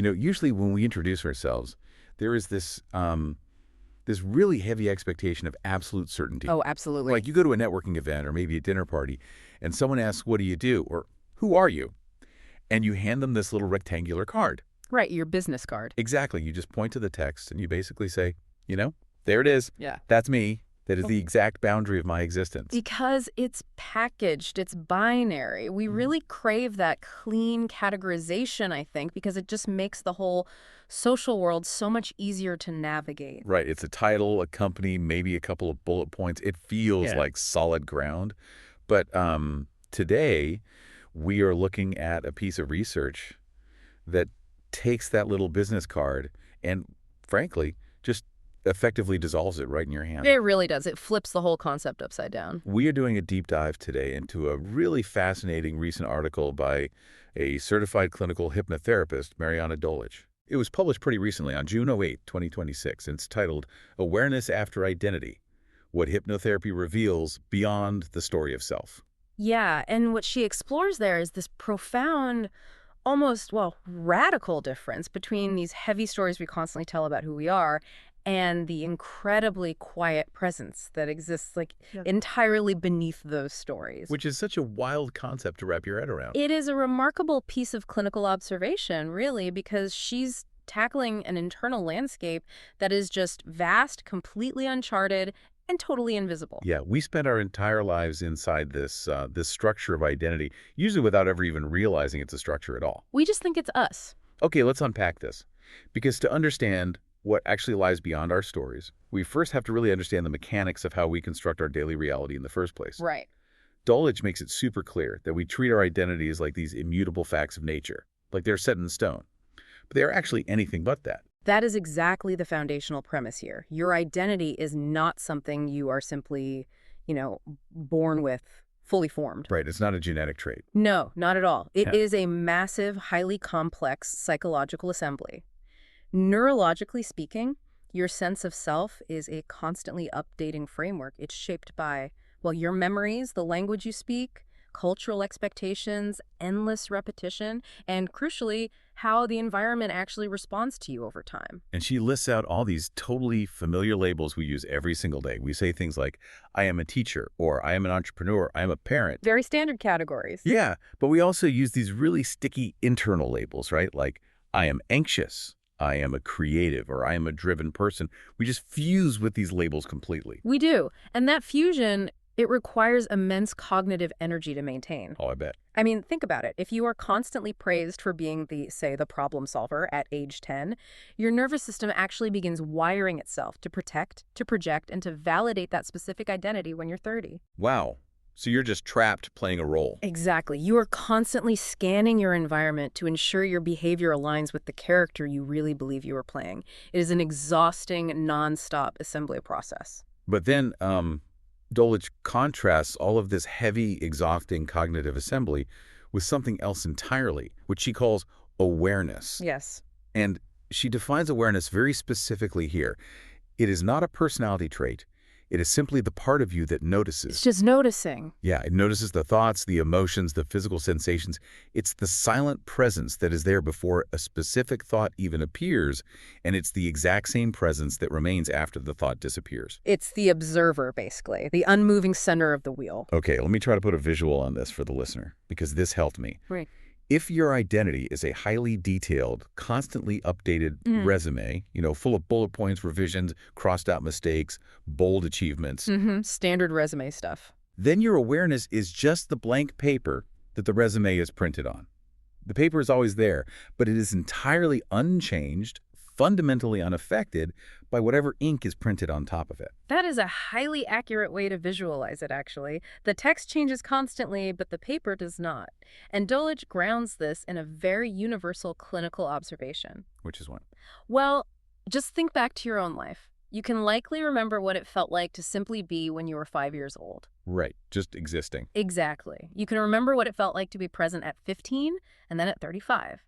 Usually when we introduce ourselves, there is this really heavy expectation of absolute certainty. Oh, absolutely. Like you go to a networking event or maybe a dinner party, and someone asks, "What do you do?" or "Who are you?" And you hand them this little rectangular card. Right, your business card. Exactly. You just point to the text and you basically say, there it is. Yeah. That's me. That is the exact boundary of my existence. Because it's packaged, it's binary. We really crave that clean categorization, I think, because it just makes the whole social world so much easier to navigate. Right. It's a title, a company, maybe a couple of bullet points. It feels like solid ground. But today, we are looking at a piece of research that takes that little business card and, frankly, just effectively dissolves it right in your hand. It really does. It flips the whole concept upside down. We are doing a deep dive today into a really fascinating recent article by a certified clinical hypnotherapist, Mariana Dolic. It was published pretty recently on June 8, 2026, and it's titled Awareness After Identity: What Hypnotherapy Reveals Beyond the Story of Self. Yeah, and what she explores there is this profound, almost, well, radical difference between these heavy stories we constantly tell about who we are and the incredibly quiet presence that exists entirely beneath those stories. Which is such a wild concept to wrap your head around. It is a remarkable piece of clinical observation, really, because she's tackling an internal landscape that is just vast, completely uncharted, and totally invisible. Yeah, we spend our entire lives inside this structure of identity, usually without ever even realizing it's a structure at all. We just think it's us. Okay, let's unpack this. Because to understand what actually lies beyond our stories, we first have to really understand the mechanics of how we construct our daily reality in the first place. Right. Dolic makes it super clear that we treat our identities like these immutable facts of nature, like they're set in stone. But they are actually anything but that. That is exactly the foundational premise here. Your identity is not something you are simply, born with, fully formed. Right, it's not a genetic trait. No, not at all. It Yeah. is a massive, highly complex psychological assembly. Neurologically speaking, your sense of self is a constantly updating framework. It's shaped by, your memories, the language you speak, cultural expectations, endless repetition, and crucially, how the environment actually responds to you over time. And she lists out all these totally familiar labels we use every single day. We say things like, I am a teacher, or I am an entrepreneur, I am a parent. Very standard categories. Yeah, but we also use these really sticky internal labels, right? Like, I am anxious, I am a creative, or I am a driven person. We just fuse with these labels completely. We do. And that fusion, it requires immense cognitive energy to maintain. Oh, I bet. I mean, think about it. If you are constantly praised for being the problem solver at age 10, your nervous system actually begins wiring itself to protect, to project, and to validate that specific identity when you're 30. Wow. So you're just trapped playing a role. Exactly. You are constantly scanning your environment to ensure your behavior aligns with the character you really believe you are playing. It is an exhausting, nonstop assembly process. But then Dolic contrasts all of this heavy, exhausting cognitive assembly with something else entirely, which she calls awareness. Yes. And she defines awareness very specifically here. It is not a personality trait. It is simply the part of you that notices. It's just noticing. Yeah, it notices the thoughts, the emotions, the physical sensations. It's the silent presence that is there before a specific thought even appears, and it's the exact same presence that remains after the thought disappears. It's the observer, basically, the unmoving center of the wheel. Okay, let me try to put a visual on this for the listener, because this helped me. Right. If your identity is a highly detailed, constantly updated resume, full of bullet points, revisions, crossed out mistakes, bold achievements, Standard resume stuff. then your awareness is just the blank paper that the resume is printed on. The paper is always there, but it is entirely unchanged, fundamentally unaffected by whatever ink is printed on top of it. That is a highly accurate way to visualize it, actually. The text changes constantly, but the paper does not. And Dolic grounds this in a very universal clinical observation. Which is one. Well, just think back to your own life. You can likely remember what it felt like to simply be when you were 5 years old. Right, just existing. Exactly. You can remember what it felt like to be present at 15 and then at 35.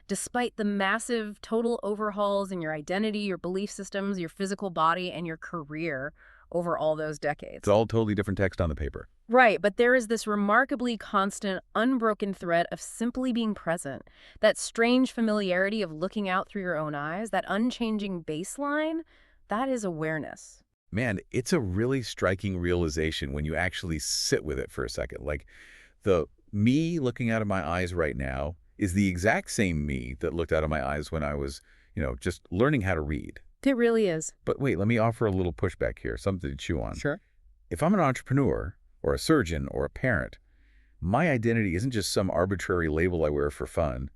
Despite the massive total overhauls in your identity, your belief systems, your physical body, and your career over all those decades. It's all totally different text on the paper. Right, but there is this remarkably constant, unbroken thread of simply being present. That strange familiarity of looking out through your own eyes, that unchanging baseline, that is awareness. Man, it's a really striking realization when you actually sit with it for a second. Like, the me looking out of my eyes right now is the exact same me that looked out of my eyes when I was, just learning how to read. It really is. But wait, let me offer a little pushback here, something to chew on. Sure. If I'm an entrepreneur or a surgeon or a parent, my identity isn't just some arbitrary label I wear for fun.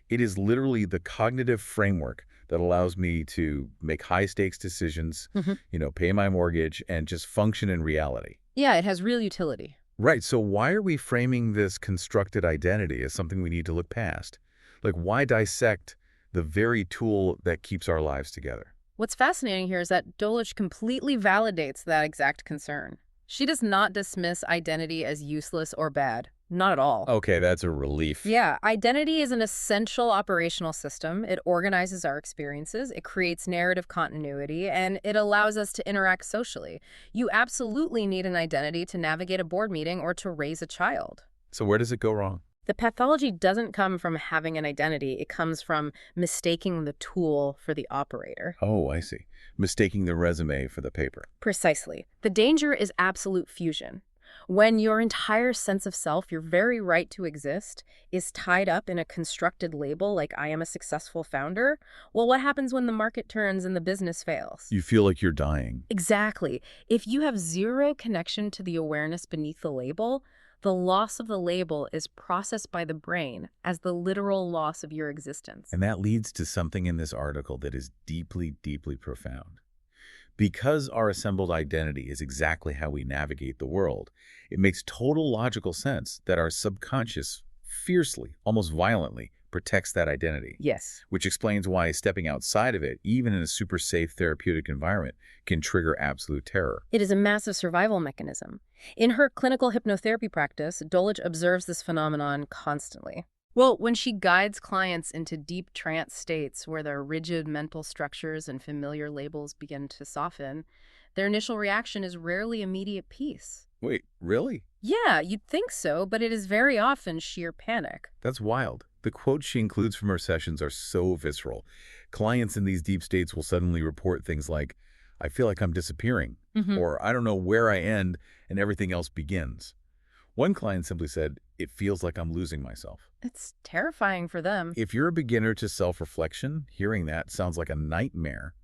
It is literally the cognitive framework that allows me to make high-stakes decisions, Hmm. pay my mortgage, and just function in reality. Yeah, it has real utility. Right, so why are we framing this constructed identity as something we need to look past? Like, why dissect the very tool that keeps our lives together? What's fascinating here is that Dolic completely validates that exact concern. She does not dismiss identity as useless or bad. Not at all. Okay, that's a relief. Yeah, identity is an essential operational system. It organizes our experiences, it creates narrative continuity, and it allows us to interact socially. You absolutely need an identity to navigate a board meeting or to raise a child. So where does it go wrong? The pathology doesn't come from having an identity, it comes from mistaking the tool for the operator. Oh, I see. Mistaking the resume for the paper. Precisely. The danger is absolute fusion. When your entire sense of self, your very right to exist, is tied up in a constructed label like I am a successful founder, well, what happens when the market turns and the business fails? You feel like you're dying. Exactly. If you have zero connection to the awareness beneath the label, the loss of the label is processed by the brain as the literal loss of your existence. And that leads to something in this article that is deeply, deeply profound. Because our assembled identity is exactly how we navigate the world, it makes total logical sense that our subconscious fiercely, almost violently, protects that identity. Yes. Which explains why stepping outside of it, even in a super safe therapeutic environment, can trigger absolute terror. It is a massive survival mechanism. In her clinical hypnotherapy practice, Dolic observes this phenomenon constantly. Well, when she guides clients into deep trance states where their rigid mental structures and familiar labels begin to soften, their initial reaction is rarely immediate peace. Wait, really? Yeah, you'd think so, but it is very often sheer panic. That's wild. The quotes she includes from her sessions are so visceral. Clients in these deep states will suddenly report things like, I feel like I'm disappearing, or I don't know where I end and everything else begins. One client simply said, it feels like I'm losing myself. It's terrifying for them. If you're a beginner to self-reflection, hearing that sounds like a nightmare.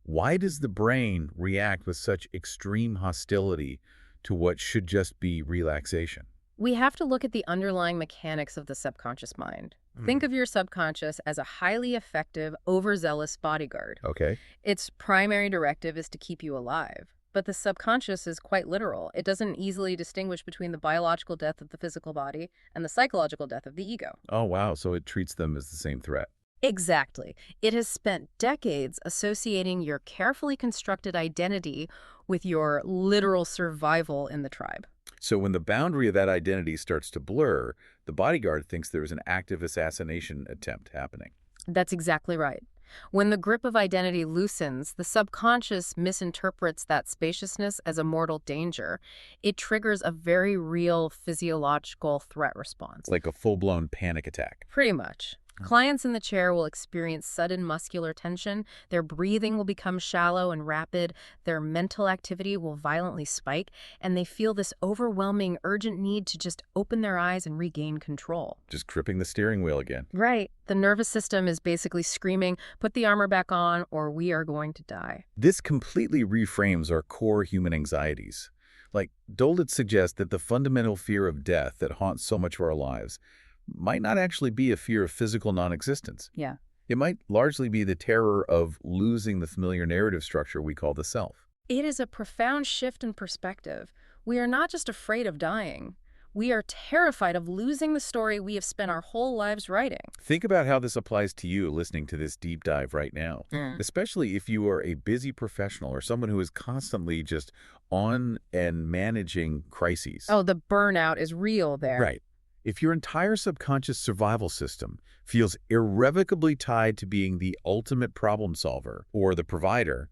Why does the brain react with such extreme hostility to what should just be relaxation? We have to look at the underlying mechanics of the subconscious mind. Think of your subconscious as a highly effective, overzealous bodyguard. Okay. Its primary directive is to keep you alive. But the subconscious is quite literal. It doesn't easily distinguish between the biological death of the physical body and the psychological death of the ego. Oh, wow. So it treats them as the same threat. Exactly. It has spent decades associating your carefully constructed identity with your literal survival in the tribe. So when the boundary of that identity starts to blur, the bodyguard thinks there is an active assassination attempt happening. That's exactly right. When the grip of identity loosens, the subconscious misinterprets that spaciousness as a mortal danger. It triggers a very real physiological threat response. Like a full-blown panic attack. Pretty much. Clients in the chair will experience sudden muscular tension, their breathing will become shallow and rapid, their mental activity will violently spike, and they feel this overwhelming, urgent need to just open their eyes and regain control. Just gripping the steering wheel again. Right. The nervous system is basically screaming, put the armor back on or we are going to die. This completely reframes our core human anxieties. Like, Dolic suggests that the fundamental fear of death that haunts so much of our lives might not actually be a fear of physical non-existence. Yeah. It might largely be the terror of losing the familiar narrative structure we call the self. It is a profound shift in perspective. We are not just afraid of dying. We are terrified of losing the story we have spent our whole lives writing. Think about how this applies to you listening to this deep dive right now, especially if you are a busy professional or someone who is constantly just on and managing crises. Oh, the burnout is real there. Right. If your entire subconscious survival system feels irrevocably tied to being the ultimate problem solver or the provider,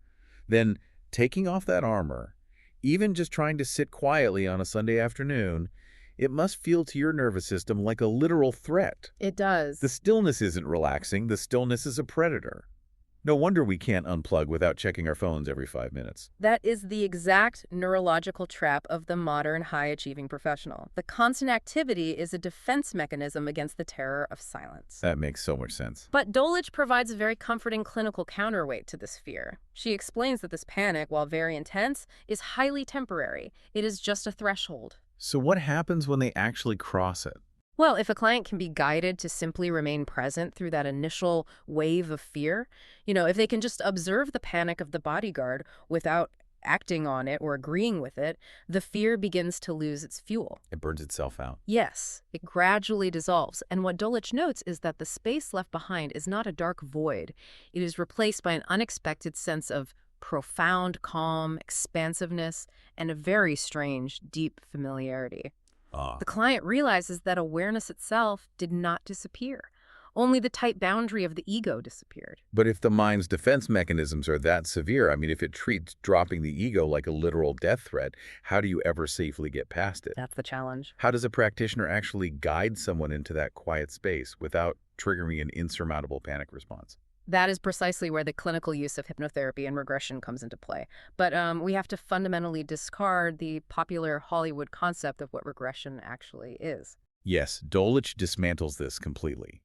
then taking off that armor, Even just trying to sit quietly on a Sunday afternoon, it must feel to your nervous system like a literal threat. It The does. stillness isn't relaxing, the stillness is a predator. No wonder we can't unplug without checking our phones every 5 minutes. That is the exact neurological trap of the modern high-achieving professional. The constant activity is a defense mechanism against the terror of silence. That makes so much sense. But Dolic provides a very comforting clinical counterweight to this fear. She explains that this panic, while very intense, is highly temporary. It is just a threshold. So what happens when they actually cross it? Well, if a client can be guided to simply remain present through that initial wave of fear, if they can just observe the panic of the bodyguard without acting on it or agreeing with it, the fear begins to lose its fuel. It burns itself out. Yes, it gradually dissolves. And what Dolic notes is that the space left behind is not a dark void. It is replaced by an unexpected sense of profound calm, expansiveness, and a very strange, deep familiarity. The client realizes that awareness itself did not disappear. Only the tight boundary of the ego disappeared. But if the mind's defense mechanisms are that severe, if it treats dropping the ego like a literal death threat, how do you ever safely get past it? That's the challenge. How does a practitioner actually guide someone into that quiet space without triggering an insurmountable panic response? That is precisely where the clinical use of hypnotherapy and regression comes into play. But we have to fundamentally discard the popular Hollywood concept of what regression actually is. Yes, Dolic dismantles this completely.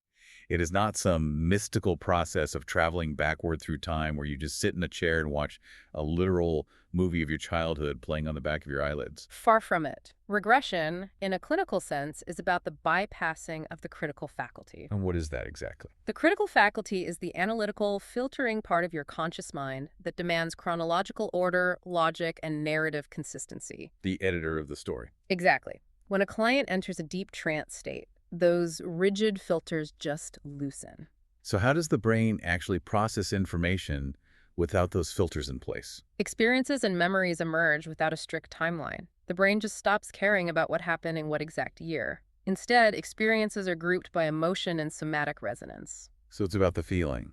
It is not some mystical process of traveling backward through time where you just sit in a chair and watch a literal movie of your childhood playing on the back of your eyelids. Far from it. Regression, in a clinical sense, is about the bypassing of the critical faculty. And what is that exactly? The critical faculty is the analytical, filtering part of your conscious mind that demands chronological order, logic, and narrative consistency. The editor of the story. Exactly. When a client enters a deep trance state, those rigid filters just loosen. So how does the brain actually process information without those filters in place? Experiences and memories emerge without a strict timeline. The brain just stops caring about what happened in what exact year. Instead, experiences are grouped by emotion and somatic resonance. So it's about the feeling,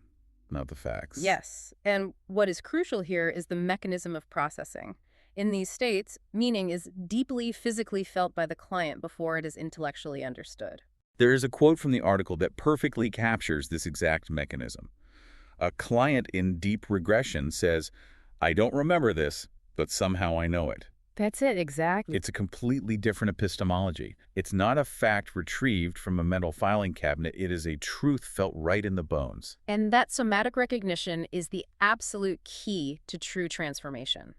not the facts. Yes, and what is crucial here is the mechanism of processing. In these states, meaning is deeply physically felt by the client before it is intellectually understood. There is a quote from the article that perfectly captures this exact mechanism. A client in deep regression says, "I don't remember this, but somehow I know it." That's it, exactly. It's a completely different epistemology. It's not a fact retrieved from a mental filing cabinet. It is a truth felt right in the bones. And that somatic recognition is the absolute key to true transformation.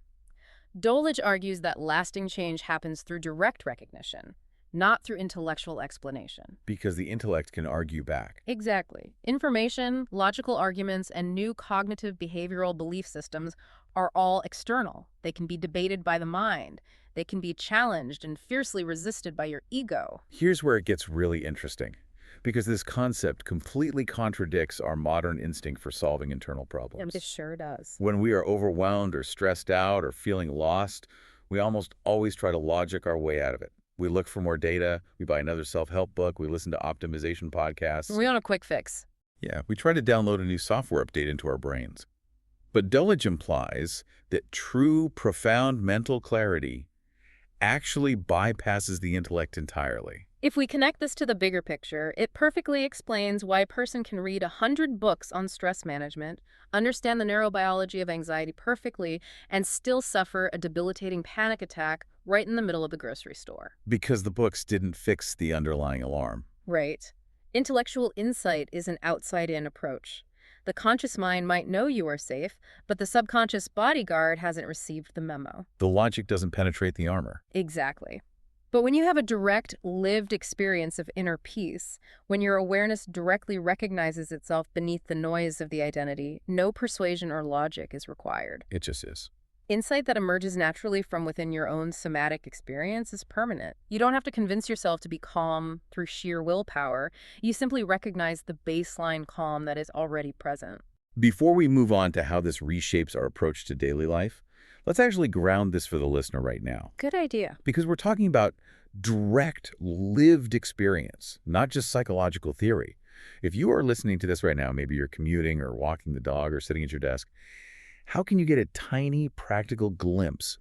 Dolic argues that lasting change happens through direct recognition, not through intellectual explanation. Because the intellect can argue back. Exactly. Information, logical arguments, and new cognitive behavioral belief systems are all external. They can be debated by the mind. They can be challenged and fiercely resisted by your ego. Here's where it gets really interesting, because this concept completely contradicts our modern instinct for solving internal problems. It sure does. When we are overwhelmed or stressed out or feeling lost, we almost always try to logic our way out of it. We look for more data, we buy another self-help book, we listen to optimization podcasts. We want a quick fix. Yeah, we try to download a new software update into our brains. But Dolic implies that true, profound mental clarity actually bypasses the intellect entirely. If we connect this to the bigger picture, it perfectly explains why a person can read 100 books on stress management, understand the neurobiology of anxiety perfectly, and still suffer a debilitating panic attack right in the middle of the grocery store. Because the books didn't fix the underlying alarm. Right. Intellectual insight is an outside-in approach. The conscious mind might know you are safe, but the subconscious bodyguard hasn't received the memo. The logic doesn't penetrate the armor. Exactly. But when you have a direct, lived experience of inner peace, when your awareness directly recognizes itself beneath the noise of the identity, no persuasion or logic is required. It just is. Insight that emerges naturally from within your own somatic experience is permanent. You don't have to convince yourself to be calm through sheer willpower. You simply recognize the baseline calm that is already present. Before we move on to how this reshapes our approach to daily life, let's actually ground this for the listener right now. Good idea. Because we're talking about direct, lived experience, not just psychological theory. If you are listening to this right now, maybe you're commuting or walking the dog or sitting at your desk, How can you get a tiny, practical glimpse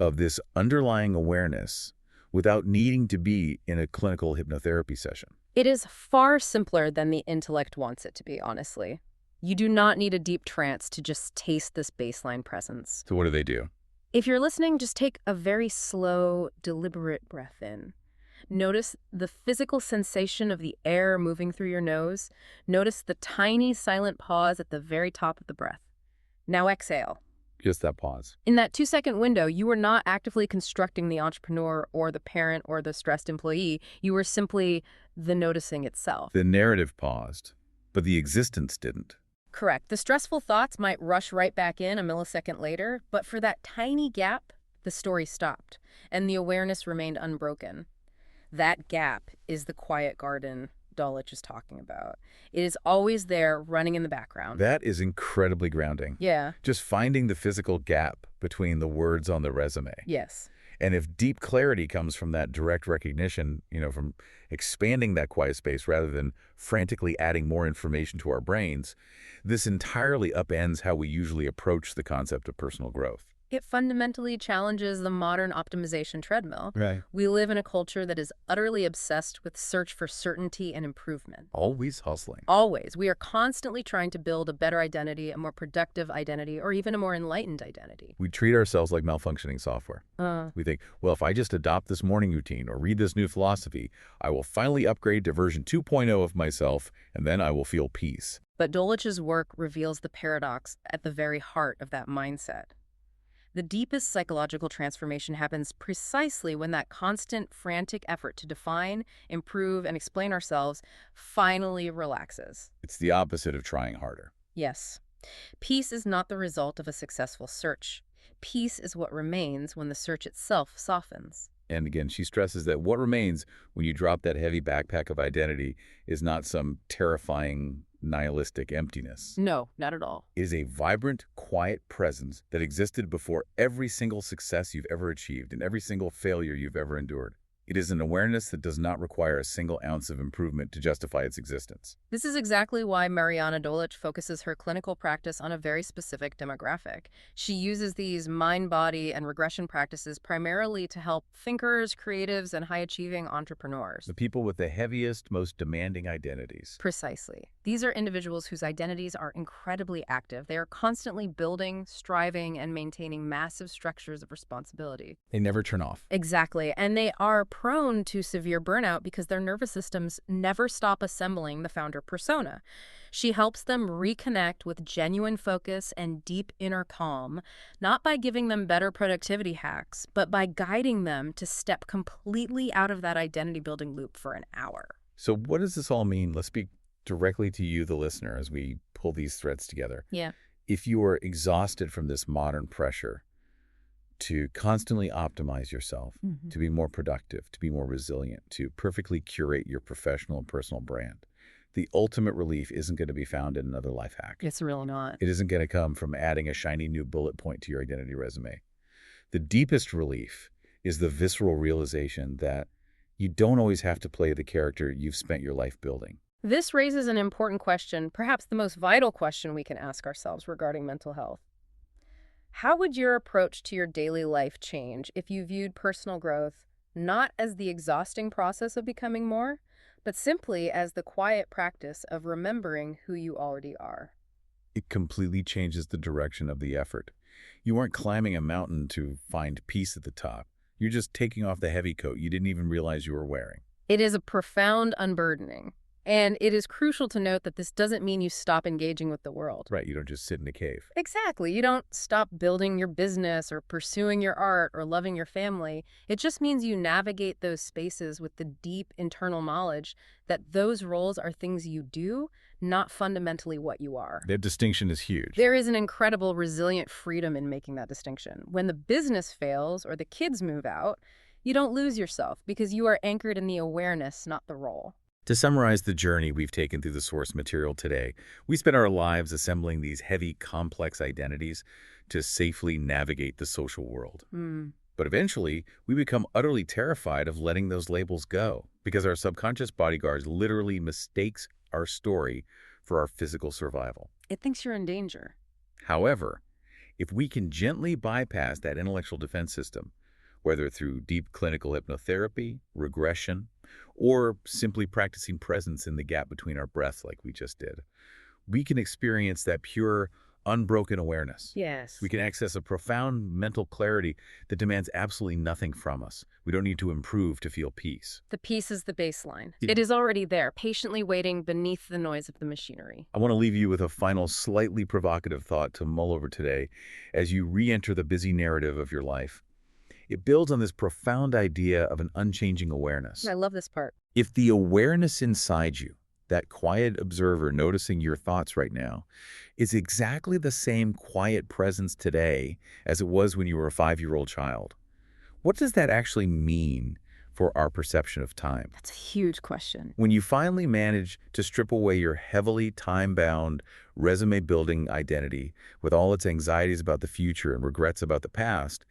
of this underlying awareness without needing to be in a clinical hypnotherapy session? It is far simpler than the intellect wants it to be, honestly. You do not need a deep trance to just taste this baseline presence. So what do they do? If you're listening, just take a very slow, deliberate breath in. Notice the physical sensation of the air moving through your nose. Notice the tiny silent pause at the very top of the breath. Now exhale. Just that pause. In that 2-second window, you were not actively constructing the entrepreneur or the parent or the stressed employee. You were simply the noticing itself. The narrative paused, but the existence didn't. Correct. The stressful thoughts might rush right back in a millisecond later, but for that tiny gap, the story stopped, and the awareness remained unbroken. That gap is the quiet garden Dulwich is talking about. It is always there, running in the background. That is incredibly grounding. Yeah. Just finding the physical gap between the words on the resume. Yes. And if deep clarity comes from that direct recognition, from expanding that quiet space rather than frantically adding more information to our brains, this entirely upends how we usually approach the concept of personal growth. It fundamentally challenges the modern optimization treadmill. Right. We live in a culture that is utterly obsessed with search for certainty and improvement. Always hustling. Always. We are constantly trying to build a better identity, a more productive identity, or even a more enlightened identity. We treat ourselves like malfunctioning software. We think, well, if I just adopt this morning routine or read this new philosophy, I will finally upgrade to version 2.0 of myself, and then I will feel peace. But Dulwich's work reveals the paradox at the very heart of that mindset. The deepest psychological transformation happens precisely when that constant, frantic effort to define, improve, and explain ourselves finally relaxes. It's the opposite of trying harder. Yes. Peace is not the result of a successful search. Peace is what remains when the search itself softens. And again, she stresses that what remains when you drop that heavy backpack of identity is not some terrifying, nihilistic emptiness. No, not at all. It is a vibrant, quiet presence that existed before every single success you've ever achieved and every single failure you've ever endured. It is an awareness that does not require a single ounce of improvement to justify its existence. This is exactly why Mariana Dulwich focuses her clinical practice on a very specific demographic. She uses these mind, body, and regression practices primarily to help thinkers, creatives, and high-achieving entrepreneurs. The people with the heaviest, most demanding identities. Precisely. These are individuals whose identities are incredibly active. They are constantly building, striving, and maintaining massive structures of responsibility. They never turn off. Exactly. And they are prone to severe burnout because their nervous systems never stop assembling the founder persona. She helps them reconnect with genuine focus and deep inner calm, not by giving them better productivity hacks, but by guiding them to step completely out of that identity-building loop for an hour. So what does this all mean? Let's speak directly to you, the listener, as we pull these threads together. Yeah. If you are exhausted from this modern pressure to constantly optimize yourself, to be more productive, to be more resilient, to perfectly curate your professional and personal brand, the ultimate relief isn't going to be found in another life hack. It's really not. It isn't going to come from adding a shiny new bullet point to your identity resume. The deepest relief is the visceral realization that you don't always have to play the character you've spent your life building. This raises an important question, perhaps the most vital question we can ask ourselves regarding mental health. How would your approach to your daily life change if you viewed personal growth not as the exhausting process of becoming more, but simply as the quiet practice of remembering who you already are? It completely changes the direction of the effort. You aren't climbing a mountain to find peace at the top. You're just taking off the heavy coat you didn't even realize you were wearing. It is a profound unburdening. And it is crucial to note that this doesn't mean you stop engaging with the world. Right, you don't just sit in a cave. Exactly. You don't stop building your business or pursuing your art or loving your family. It just means you navigate those spaces with the deep internal knowledge that those roles are things you do, not fundamentally what you are. That distinction is huge. There is an incredible resilient freedom in making that distinction. When the business fails or the kids move out, you don't lose yourself because you are anchored in the awareness, not the role. To summarize the journey we've taken through the source material today, we spent our lives assembling these heavy, complex identities to safely navigate the social world. But eventually, we become utterly terrified of letting those labels go because our subconscious bodyguards literally mistakes our story for our physical survival. It thinks you're in danger. However, If we can gently bypass that intellectual defense system, whether through deep clinical hypnotherapy, regression, or simply practicing presence in the gap between our breaths like we just did, we can experience that pure, unbroken awareness. We Yes. can access a profound mental clarity that demands absolutely nothing from us. We don't need to improve to feel peace. The peace is the baseline. Yeah. It is already there, patiently waiting beneath the noise of the machinery. I want to leave you with a final, slightly provocative thought to mull over today as you re-enter the busy narrative of your life. It builds on this profound idea of an unchanging awareness. I love this part. If the awareness inside you, that quiet observer noticing your thoughts right now, is exactly the same quiet presence today as it was when you were a 5-year-old child, what does that actually mean for our perception of time? That's a huge question. When you finally manage to strip away your heavily time-bound, resume-building identity with all its anxieties about the future and regrets about the past,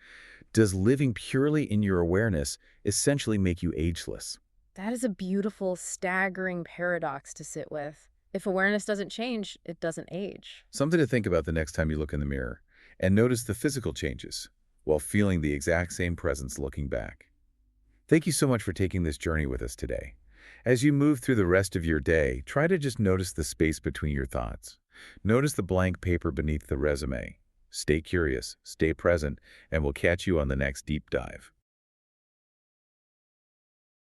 does living purely in your awareness essentially make you ageless? That is a beautiful, staggering paradox to sit with. If awareness doesn't change, it doesn't age. Something to think about the next time you look in the mirror, and notice the physical changes while feeling the exact same presence looking back. Thank you so much for taking this journey with us today. As you move through the rest of your day, try to just notice the space between your thoughts. Notice the blank paper beneath the resume. Stay curious, stay present, and we'll catch you on the next deep dive.